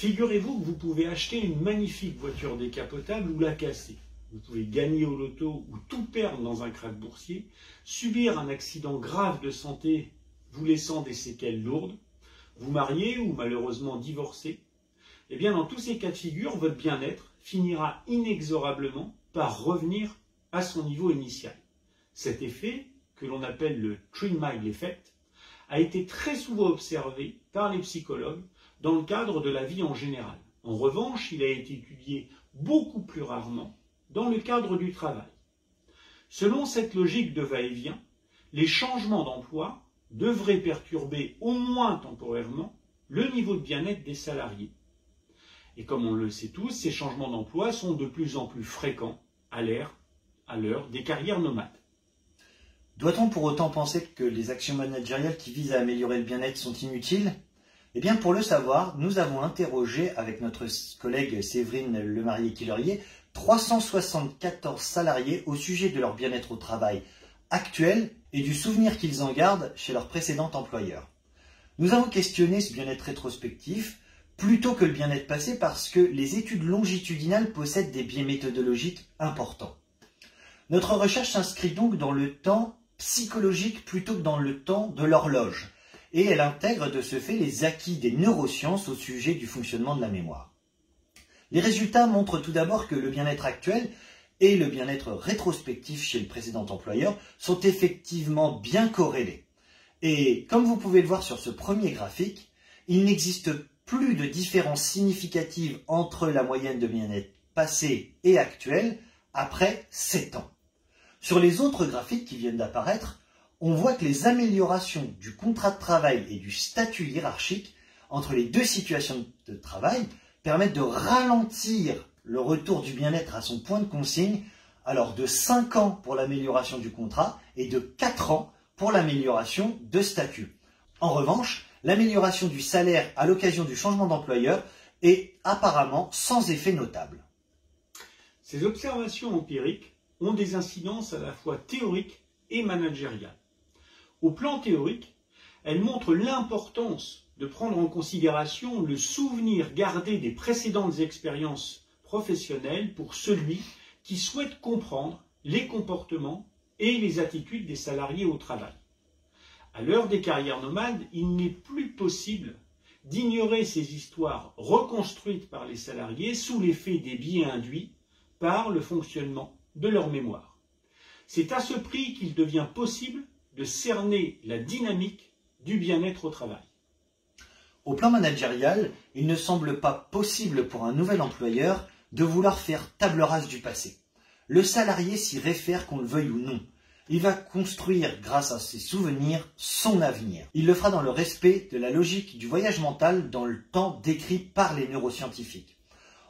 Figurez-vous que vous pouvez acheter une magnifique voiture décapotable ou la casser. Vous pouvez gagner au loto ou tout perdre dans un krach boursier, subir un accident grave de santé vous laissant des séquelles lourdes, vous marier ou malheureusement divorcer. Eh bien, dans tous ces cas de figure, votre bien-être finira inexorablement par revenir à son niveau initial. Cet effet, que l'on appelle le 3 Mile Effect, a été très souvent observé par les psychologues dans le cadre de la vie en général. En revanche, il a été étudié beaucoup plus rarement dans le cadre du travail. Selon cette logique de va-et-vient, les changements d'emploi devraient perturber au moins temporairement le niveau de bien-être des salariés. Et comme on le sait tous, ces changements d'emploi sont de plus en plus fréquents à l'heure des carrières nomades. Doit-on pour autant penser que les actions managériales qui visent à améliorer le bien-être sont inutiles? Eh bien, pour le savoir, nous avons interrogé avec notre collègue Séverine Lemarié-Killerier 374 salariés au sujet de leur bien-être au travail actuel et du souvenir qu'ils en gardent chez leur précédent employeur. Nous avons questionné ce bien-être rétrospectif plutôt que le bien-être passé parce que les études longitudinales possèdent des biais méthodologiques importants. Notre recherche s'inscrit donc dans le temps psychologique plutôt que dans le temps de l'horloge, et elle intègre de ce fait les acquis des neurosciences au sujet du fonctionnement de la mémoire. Les résultats montrent tout d'abord que le bien-être actuel et le bien-être rétrospectif chez le précédent employeur sont effectivement bien corrélés. Et comme vous pouvez le voir sur ce premier graphique, il n'existe plus de différence significative entre la moyenne de bien-être passé et actuelle après 7 ans. Sur les autres graphiques qui viennent d'apparaître, on voit que les améliorations du contrat de travail et du statut hiérarchique entre les deux situations de travail permettent de ralentir le retour du bien-être à son point de consigne, alors de 5 ans pour l'amélioration du contrat et de 4 ans pour l'amélioration de statut. En revanche, l'amélioration du salaire à l'occasion du changement d'employeur est apparemment sans effet notable. Ces observations empiriques ont des incidences à la fois théoriques et managériales. Au plan théorique, elles montrent l'importance de prendre en considération le souvenir gardé des précédentes expériences professionnelles pour celui qui souhaite comprendre les comportements et les attitudes des salariés au travail. À l'heure des carrières nomades, il n'est plus possible d'ignorer ces histoires reconstruites par les salariés sous l'effet des biais induits par le fonctionnement de leur mémoire. C'est à ce prix qu'il devient possible de cerner la dynamique du bien-être au travail. Au plan managérial, il ne semble pas possible pour un nouvel employeur de vouloir faire table rase du passé. Le salarié s'y réfère qu'on le veuille ou non. Il va construire, grâce à ses souvenirs, son avenir. Il le fera dans le respect de la logique du voyage mental dans le temps décrit par les neuroscientifiques.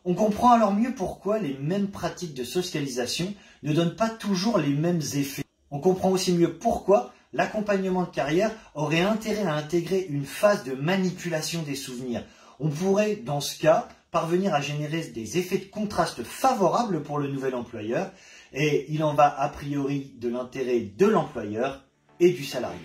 On comprend alors mieux pourquoi les mêmes pratiques de socialisation ne donnent pas toujours les mêmes effets. On comprend aussi mieux pourquoi l'accompagnement de carrière aurait intérêt à intégrer une phase de manipulation des souvenirs. On pourrait, dans ce cas, parvenir à générer des effets de contraste favorables pour le nouvel employeur, et il en va a priori de l'intérêt de l'employeur et du salarié.